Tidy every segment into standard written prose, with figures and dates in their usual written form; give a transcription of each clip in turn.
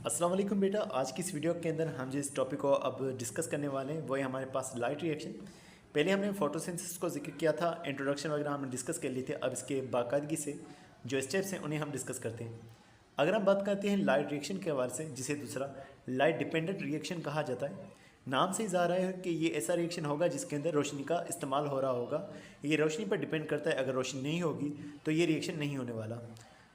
अस्सलाम वालेकुम बेटा। आज की इस वीडियो के अंदर हम जिस टॉपिक को अब डिस्कस करने वाले हैं वो है हमारे पास लाइट रिएक्शन। पहले हमने फोटोसिंथेसिस को जिक्र किया था, इंट्रोडक्शन वगैरह हमने डिस्कस कर लिए थे। अब इसके बाकायदगी से जो स्टेप्स हैं उन्हें हम डिस्कस करते हैं। अगर हम बात करते हैं लाइट रिएक्शन के हवाले से, जिसे दूसरा लाइट डिपेंडेंट रिएक्शन कहा जाता है, नाम से ही ज़ाहिर है कि ये ऐसा रिएक्शन होगा जिसके अंदर रोशनी का इस्तेमाल हो रहा होगा। ये रोशनी पर डिपेंड करता है, अगर रोशनी नहीं होगी तो ये रिएक्शन नहीं होने वाला।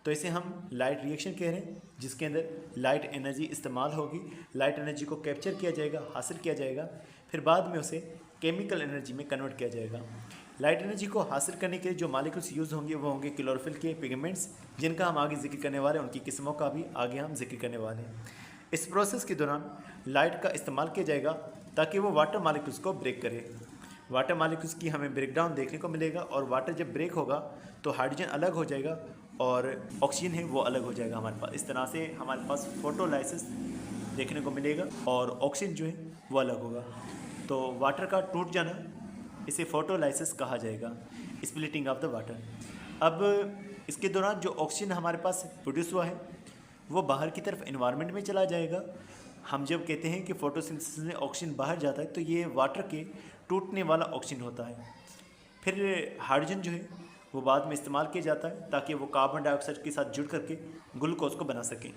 तो इसे हम लाइट रिएक्शन कह रहे हैं, जिसके अंदर लाइट एनर्जी इस्तेमाल होगी। लाइट एनर्जी को कैप्चर किया जाएगा, हासिल किया जाएगा, फिर बाद में उसे केमिकल एनर्जी में कन्वर्ट किया जाएगा। लाइट एनर्जी को हासिल करने के लिए जो मॉलिक्यूल्स यूज़ होंगे वो होंगे क्लोरोफिल के पिगमेंट्स, जिनका हम आगे जिक्र करने वाले हैं, उनकी किस्मों का भी आगे हम जिक्र करने वाले हैं। इस प्रोसेस के दौरान लाइट का इस्तेमाल किया जाएगा ताकि वो वाटर मॉलिक्यूल्स को ब्रेक करे। वाटर मॉलिक्यूल्स की हमें ब्रेकडाउन देखने को मिलेगा, और वाटर जब ब्रेक होगा तो हाइड्रोजन अलग हो जाएगा और ऑक्सीजन है वो अलग हो जाएगा हमारे पास। इस तरह से हमारे पास फोटोलाइसिस देखने को मिलेगा और ऑक्सीजन जो है वो अलग होगा। तो वाटर का टूट जाना, इसे फोटोलाइसिस कहा जाएगा, स्प्लिटिंग ऑफ द वाटर। अब इसके दौरान जो ऑक्सीजन हमारे पास प्रोड्यूस हुआ है वो बाहर की तरफ एनवायरनमेंट में चला जाएगा। हम जब कहते हैं कि फोटोसिंथेसिस में ऑक्सीजन बाहर जाता है तो ये वाटर के टूटने वाला ऑक्सीजन होता है। फिर हाइड्रोजन जो है वो बाद में इस्तेमाल किया जाता है ताकि वो कार्बन डाइऑक्साइड के साथ जुड़ करके ग्लूकोज को बना सकें।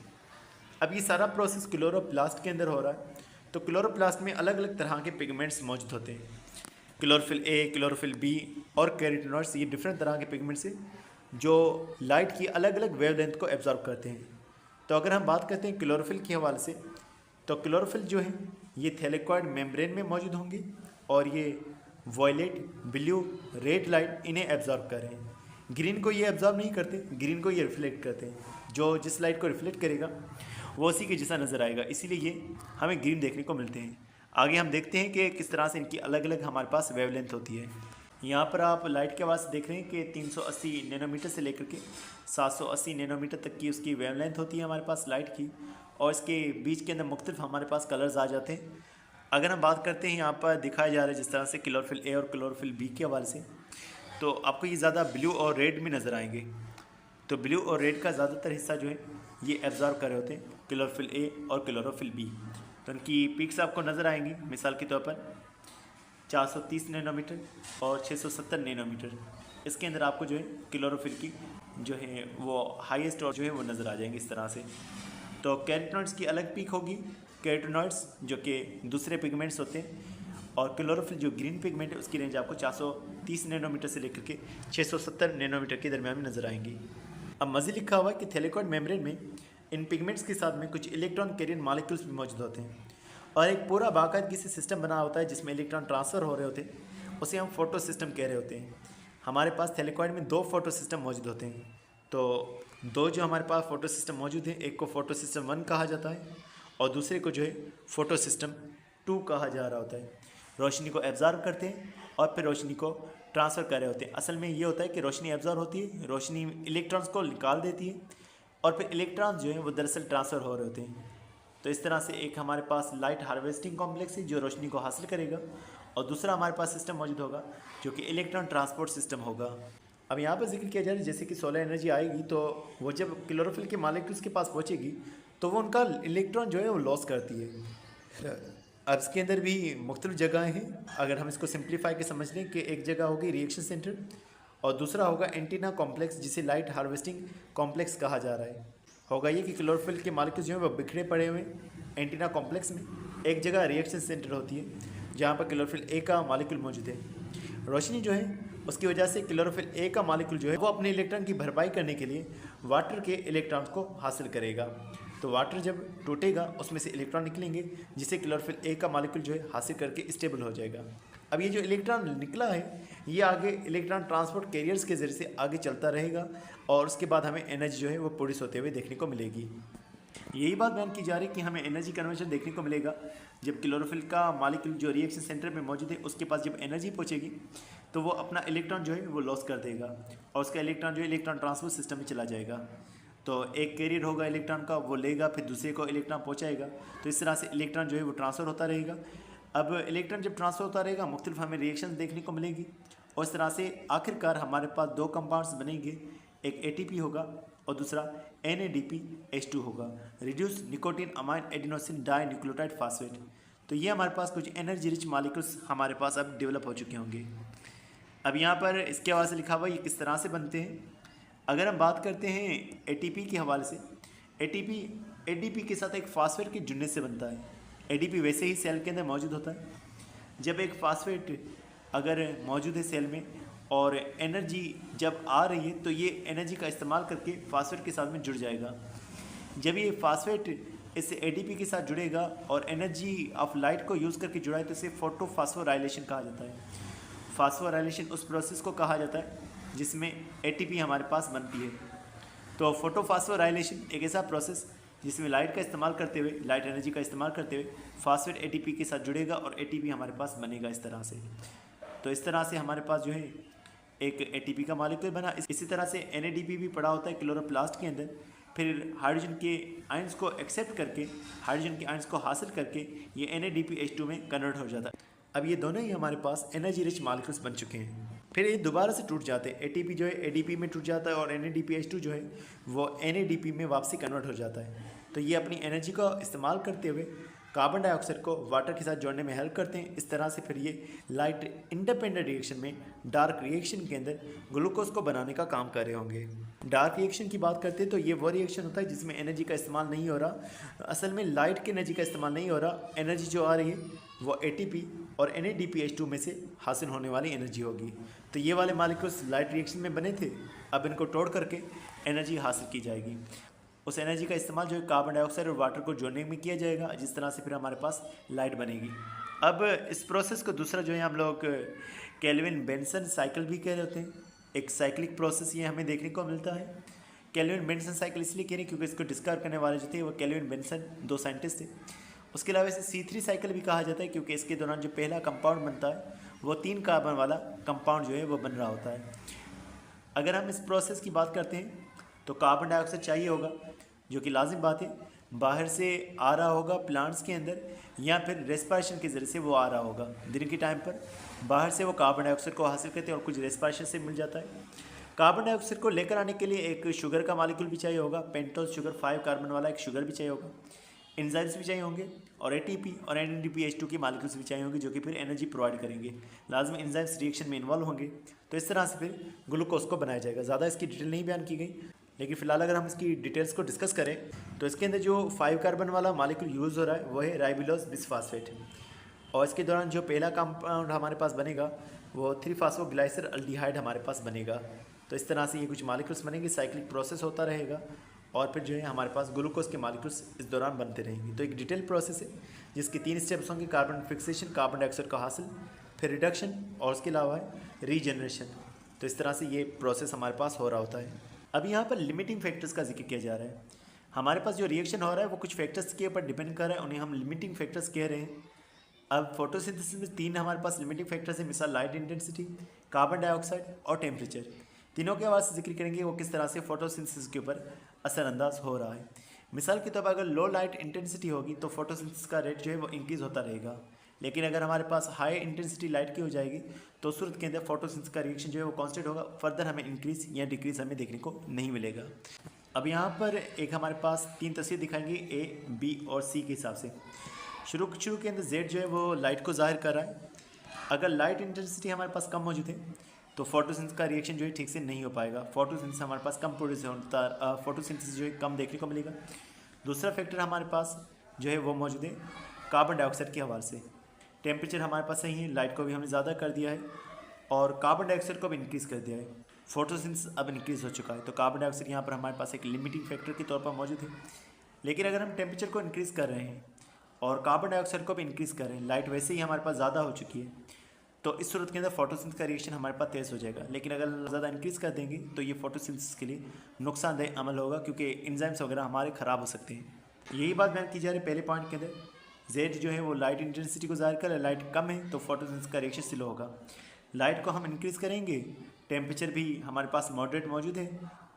अब ये सारा प्रोसेस क्लोरोप्लास्ट के अंदर हो रहा है। तो क्लोरोप्लास्ट में अलग अलग तरह के पिगमेंट्स मौजूद होते हैं। क्लोरोफिल ए, क्लोरोफिल बी और कैरोटीनॉइड्स, ये डिफरेंट तरह के पिगमेंट्स हैं जो लाइट की अलग अलग वेवलेंथ को एब्जॉर्ब करते हैं। तो अगर हम बात करते हैं क्लोरोफिल के हवाले से, तो क्लोरोफिल जो है ये थैलेकॉइड मेम्ब्रेन में मौजूद होंगे और ये वॉयलेट, ब्लू, रेड लाइट इन्हें एब्जॉर्ब कर रहे हैं। ग्रीन को ये एब्जॉर्ब नहीं करते, ग्रीन को ये रिफ्लेक्ट करते हैं। जो जिस लाइट को रिफ्लेक्ट करेगा वो उसी के जैसा नज़र आएगा, इसीलिए ये हमें ग्रीन देखने को मिलते हैं। आगे हम देखते हैं कि किस तरह से इनकी अलग अलग हमारे पास वेवलेंथ होती है। यहाँ पर आप लाइट के वास्ते देख रहे हैं कि 380 नैनोमीटर से लेकर के 780 नैनोमीटर तक की उसकी वेवलेंथ होती है हमारे पास लाइट की, और इसके बीच के अंदर मुख्तलिफ हमारे पास कलर्स आ जाते हैं। अगर हम बात करते हैं, यहाँ पर दिखाया जा रहा है जिस तरह से क्लोरोफिल ए और क्लोरोफिल बी के हवाले से, तो आपको ये ज़्यादा ब्लू और रेड में नज़र आएंगे। तो ब्लू और रेड का ज़्यादातर हिस्सा जो है ये एब्जॉर्ब कर रहे होते हैं, क्लोरोफिल ए और क्लोरोफिल बी। तो उनकी पीक्स आपको नज़र आएंगी, मिसाल के तौर पर 430 नैनोमीटर और 670 नैनोमीटर। इसके अंदर आपको जो है क्लोरोफिल की जो है वो हाईएस्ट और जो है वो नज़र आ जाएंगे इस तरह से। तो कैरोटीनॉइड्स की अलग पीक होगी, कैरोटीनॉइड्स जो कि दूसरे पिगमेंट्स होते हैं, और क्लोरोफिल जो ग्रीन पिगमेंट है उसकी रेंज आपको 430 नैनोमीटर से लेकर के 670 नैनोमीटर के दरमियान में नज़र आएंगी। अब मज़ीद लिखा हुआ है कि थैलेकॉइड मेम्ब्रेन में इन पिगमेंट्स के साथ में कुछ इलेक्ट्रॉन कैरियर मॉलिक्यूल्स भी मौजूद होते हैं, और एक पूरा बाकायदगी से सिस्टम बना होता है जिसमें इलेक्ट्रॉन ट्रांसफ़र हो रहे होते हैं, उसे हम फोटो सिस्टम कह रहे होते हैं। हमारे पास थैलेकॉइड में 2 फोटो सिस्टम मौजूद होते हैं। तो 2 जो हमारे पास फोटो सिस्टम मौजूद हैं, एक को फोटो सिस्टम 1 कहा जाता है और दूसरे को जो है फोटो सिस्टम 2 कहा जा रहा होता है। रोशनी को एब्जॉर्ब करते हैं और फिर रोशनी को ट्रांसफ़र कर रहे होते हैं। असल में ये होता है कि रोशनी एब्जॉर्ब होती है, रोशनी इलेक्ट्रॉन्स को निकाल देती है, और फिर इलेक्ट्रॉन्स जो हैं वो दरअसल ट्रांसफ़र हो रहे होते हैं। तो इस तरह से एक हमारे पास लाइट हार्वेस्टिंग कॉम्प्लेक्स है जो रोशनी को हासिल करेगा, और दूसरा हमारे पास सिस्टम मौजूद होगा जो कि इलेक्ट्रॉन ट्रांसपोर्ट सिस्टम होगा। अब यहाँ पर जिक्र किया जा रहा है जैसे कि सोलर एनर्जी आएगी तो वो जब क्लोरोफिल के मॉलिक्यूल्स के पास पहुँचेगी तो वो उनका इलेक्ट्रॉन जो है वो लॉस करती है। अब इसके अंदर भी मुख्तलिफ जगहें हैं। अगर हम इसको सिंप्लीफाई के समझ लें कि एक जगह होगी रिएक्शन सेंटर और दूसरा होगा एंटीना कॉम्प्लेक्स, जिसे लाइट हार्वेस्टिंग कॉम्प्लेक्स कहा जा रहा है। होगा ये कि क्लोरोफिल के मॉलिक्यूल्स जो हैं वो बिखरे पड़े हुए हैं एंटीना कॉम्प्लेक्स में। एक जगह रिएक्शन सेंटर होती है जहाँ पर क्लोरोफिल ए का मॉलिक्यूल मौजूद है। रोशनी जो है उसकी वजह से क्लोरोफिल ए का मॉलिक्यूल जो है वो अपने इलेक्ट्रॉन की भरपाई करने के लिए वाटर के इलेक्ट्रॉन्स को हासिल करेगा। तो वाटर जब टूटेगा उसमें से इलेक्ट्रॉन निकलेंगे, जिसे क्लोरोफिल ए का मॉलिक्यूल जो है हासिल करके स्टेबल हो जाएगा। अब ये जो इलेक्ट्रॉन निकला है ये आगे इलेक्ट्रॉन ट्रांसपोर्ट कैरियर्स के ज़रिए से आगे चलता रहेगा, और उसके बाद हमें एनर्जी जो है वो प्रोड्यूस होते हुए देखने को मिलेगी। यही बात बयान की जा रही है कि हमें एनर्जी कन्वर्जन देखने को मिलेगा जब क्लोरोफिल का मॉलिक्यूल जो रिएक्शन सेंटर में मौजूद है उसके पास जब एनर्जी पहुंचेगी तो वो अपना इलेक्ट्रॉन जो है वो लॉस कर देगा, और उसका इलेक्ट्रॉन जो है इलेक्ट्रॉन ट्रांसफर सिस्टम में चला जाएगा। तो एक कैरियर होगा इलेक्ट्रॉन का, वो लेगा फिर दूसरे को इलेक्ट्रॉन पहुँचाएगा। तो इस तरह से इलेक्ट्रॉन जो है वो ट्रांसफ़र होता रहेगा। अब इलेक्ट्रॉन जब ट्रांसफ़र होता रहेगा मुख्तलिफ हमें रिएक्शन देखने को मिलेगी, और इस तरह से आखिरकार हमारे पास 2 कंपाउंड्स बनेंगे। एक ATP होगा और दूसरा NADPH2 होगा, reduce nicotinamide adenosine dinucleotide phosphate. तो ये हमारे पास कुछ एनर्जी रिच मॉलिक्यूल्स हमारे पास अब डेवलप हो चुके होंगे। अब यहाँ पर इसके हवाले से लिखा हुआ ये किस तरह से बनते हैं। अगर हम बात करते हैं ATP के हवाले से, ATP ADP के साथ एक फास्फेट के जुड़ने से बनता है। ADP वैसे ही सेल के अंदर मौजूद होता है। जब एक फास्फेट अगर मौजूद है सेल में और एनर्जी जब आ रही है तो ये एनर्जी का इस्तेमाल करके फास्फेट के साथ में जुड़ जाएगा। जब ये फास्फेट इस ADP के साथ जुड़ेगा और एनर्जी ऑफ लाइट को यूज़ करके जुड़ा है तो इसे फोटोफॉस्फोराइलेशन कहा जाता है। फास्फोराइलेशन उस प्रोसेस को कहा जाता है जिसमें ATP हमारे पास बनती है। तो फोटोफॉस्फोराइलेशन एक ऐसा प्रोसेस जिसमें लाइट का इस्तेमाल करते हुए, लाइट एनर्जी का इस्तेमाल करते हुए फास्फेट ATP के साथ जुड़ेगा और ATP हमारे पास बनेगा इस तरह से। तो इस तरह से हमारे पास जो है एक ATP का मॉलिक्यूल बना। इसी तरह से NADP भी पड़ा होता है क्लोरोप्लास्ट के अंदर। फिर हाइड्रोजन के आयंस को एक्सेप्ट करके, हाइड्रोजन के आयंस को हासिल करके ये NADPH2 में कन्वर्ट हो जाता है। अब ये दोनों ही हमारे पास एनर्जी रिच मॉलिक्यूल्स बन चुके हैं। फिर ये दोबारा से टूट जाते हैं। ATP जो है ADP में टूट जाता है और NADPH2 जो है वो NADP में वापसी कन्वर्ट हो जाता है। तो ये अपनी एनर्जी का इस्तेमाल करते हुए कार्बन डाइऑक्साइड को वाटर के साथ जोड़ने में हेल्प करते हैं। इस तरह से फिर ये लाइट इंडिपेंडेंट रिएक्शन में, डार्क रिएक्शन के अंदर ग्लूकोज को बनाने का काम कर रहे होंगे। डार्क रिएक्शन की बात करते हैं तो ये वो रिएक्शन होता है जिसमें एनर्जी का इस्तेमाल नहीं हो रहा, असल में लाइट की एनर्जी का इस्तेमाल नहीं हो रहा। एनर्जी जो आ रही है वो ATP और NADPH2 में से हासिल होने वाली एनर्जी होगी। तो ये वाले मॉलिक्यूल्स लाइट रिएक्शन में बने थे, अब इनको तोड़ करके एनर्जी हासिल की जाएगी। उस एनर्जी का इस्तेमाल जो है कार्बन डाइऑक्साइड और वाटर को जोड़ने में किया जाएगा, जिस तरह से फिर हमारे पास लाइट बनेगी। अब इस प्रोसेस को दूसरा जो है हम लोग केल्विन बेंसन साइकिल भी कह रहे होते हैं। एक साइक्लिक प्रोसेस ये हमें देखने को मिलता है। केल्विन बेंसन साइकिल इसलिए कह रहे हैं क्योंकि इसको डिस्कवर करने वाले जो थे वो केल्विन बेंसन, 2 साइंटिस्ट थे। उसके अलावा इसे C3 साइकिल भी कहा जाता है क्योंकि इसके दौरान जो पहला कंपाउंड बनता है वो 3 कार्बन वाला कंपाउंड जो है वो बन रहा होता है। अगर हम इस प्रोसेस की बात करते हैं तो कार्बन डाइऑक्साइड चाहिए होगा, जो कि लाजिम बात है, बाहर से आ रहा होगा प्लांट्स के अंदर या फिर रेस्पिरेशन के ज़रिए से वो आ रहा होगा। दिन के टाइम पर बाहर से वो कार्बन डाइऑक्साइड को हासिल करते हैं और कुछ रेस्पिरेशन से मिल जाता है। कार्बन डाइऑक्साइड को लेकर आने के लिए एक शुगर का मॉलिक्यूल भी चाहिए होगा, पेंटोस शुगर 5 कार्बन वाला एक शुगर भी चाहिए होगा। एंजाइम्स भी चाहिए होंगे और ATP और NADPH2 की मॉलिक्यूल्स भी चाहिए होंगे जो कि फिर एनर्जी प्रोवाइड करेंगे। लाजमी एंजाइम्स रिएक्शन में इन्वॉल्व होंगे। तो इस तरह से फिर ग्लूकोज को बनाया जाएगा। ज़्यादा इसकी डिटेल नहीं बयान की गई, लेकिन फिलहाल अगर हम इसकी डिटेल्स को डिस्कस करें तो इसके अंदर जो 5 कार्बन वाला मॉलिक्यूल यूज़ हो रहा है वो है राइबोलोज बिसफास्फेट। और इसके दौरान जो पहला कंपाउंड हमारे पास बनेगा वो 3-फॉस्फोग्लाइसर अल्डिहाइड हमारे पास बनेगा। तो इस तरह से ये कुछ मॉलिक्यूल्स बनेंगे, साइक्लिक प्रोसेस होता रहेगा और फिर जो है हमारे पास ग्लूकोज के मॉलिक्यूल्स इस दौरान बनते रहेंगे। तो एक डिटेल प्रोसेस है जिसके 3 स्टेप्स होंगे, कार्बन फिक्सेशन, कार्बन डाइऑक्साइड का हासिल, फिर रिडक्शन और उसके अलावा है रीजनरेशन। तो इस तरह से ये प्रोसेस हमारे पास हो रहा होता है। अब यहाँ पर लिमिटिंग फैक्टर्स का जिक्र किया जा रहा है। हमारे पास जो रिएक्शन हो रहा है वो कुछ फैक्टर्स के ऊपर डिपेंड कर रहा है, उन्हें हम लिमिटिंग फैक्टर्स कह रहे हैं। अब फोटोसिंथेसिस में 3 हमारे पास लिमिटिंग फैक्टर्स हैं, मिसाल लाइट इंटेंसिटी, कार्बन डाइऑक्साइड और टेम्परेचर। तीनों के हवाले से जिक्र करेंगे वो किस तरह से फोटोसिंथेसिस के ऊपर असरअंदाज हो रहा है। मिसाल के तौर पर अगर लो लाइट इंटेंसिटी होगी तो फोटोसिंथेसिस का रेट जो है वो इंक्रीज़ होता रहेगा, लेकिन अगर हमारे पास हाई इंटेंसिटी लाइट की हो जाएगी तो उस सूरत के अंदर फोटोसिंथेसिस का रिएक्शन जो है वो कांस्टेंट होगा, फर्दर हमें इंक्रीज या डिक्रीज हमें देखने को नहीं मिलेगा। अब यहाँ पर एक हमारे पास 3 तस्वीर दिखाएंगे A, B और C के हिसाब से। शुरू के अंदर Z जो है वो लाइट को जाहिर कर रहा है। अगर लाइट इंटेंसिटी हमारे पास कम मौजूद है तो फोटोसिंथेसिस का रिएक्शन जो है ठीक से नहीं हो पाएगा, फोटोसिंथेसिस हमारे पास कम प्रोड्यूस होता है, फोटोसिंथेसिस जो है कम देखने को मिलेगा। दूसरा फैक्टर हमारे पास जो है वो मौजूद है कार्बन डाइऑक्साइड के हवाले से। टेम्परेचर हमारे पास सही है, लाइट को भी हमने ज़्यादा कर दिया है और कार्बन डाइऑक्साइड को भी इंक्रीज़ कर दिया है। फोटोसिंथेसिस अब इंक्रीज़ हो चुका है, तो कार्बन डाइऑक्साइड यहाँ पर हमारे पास एक लिमिटिंग फैक्टर के तौर पर मौजूद है। लेकिन अगर हम टेम्परेचर को इंक्रीज़ कर रहे हैं और कार्बन डाइऑक्साइड को भी इंक्रीज़ कर रहे हैं, लाइट वैसे ही हमारे पास ज़्यादा हो चुकी है, तो इस सूरत के अंदर फोटोसिंथेसिस का रिएक्शन हमारे पास तेज़ हो जाएगा। लेकिन अगर ज़्यादा इंक्रीज़ कर देंगे तो ये फोटोसिंथेसिस के लिए नुकसानदेह अमल होगा, क्योंकि एंजाइम्स वगैरह हमारे ख़राब हो सकते हैं। यही बात बयान की जा रही है पहले पॉइंट के अंदर। Z जो है वो लाइट इंटेंसिटी को ज़ाहिर कर रहा है, लाइट कम है तो फोटोसिंथेसिस का रिएक्शन स्लो होगा। लाइट को हम इंक्रीज़ करेंगे, टेम्परेचर भी हमारे पास मॉडरेट मौजूद है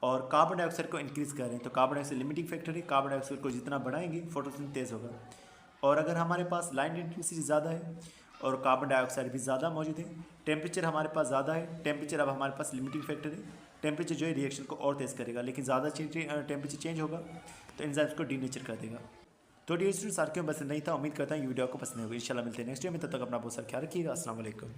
और कार्बन डाइऑक्साइड को इंक्रीज़ कर रहे हैं, तो कार्बन डाइऑक्साइड लिमिटिंग फैक्टर है, कार्बन डाइऑक्साइड को जितना बढ़ाएंगे फोटोसिंथेसिस तेज़ होगा। और अगर हमारे पास लाइट इंटेंसिटी ज़्यादा है और कार्बन डाइऑक्साइड भी ज़्यादा मौजूद है, टेम्परेचर हमारे पास ज़्यादा है, टेम्परेचर अब हमारे पास लिमिटिंग फैक्टर है, टेम्परेचर जो है रिएक्शन को और तेज़ करेगा, लेकिन ज़्यादा टेम्परेचर चेंज होगा तो एंजाइम्स को डीनेचर कर देगा। तो डियर स्टूडेंट्स, आर क्यों पसंद नहीं था, उम्मीद करता हूँ ये वीडियो आपको पसंद होगी। इंशाल्लाह मिलते हैं नेक्स्ट वीडियो में, तब तक अपना बहुत सारा ख्याल रखिएगा। अस्सलाम वालेकुम।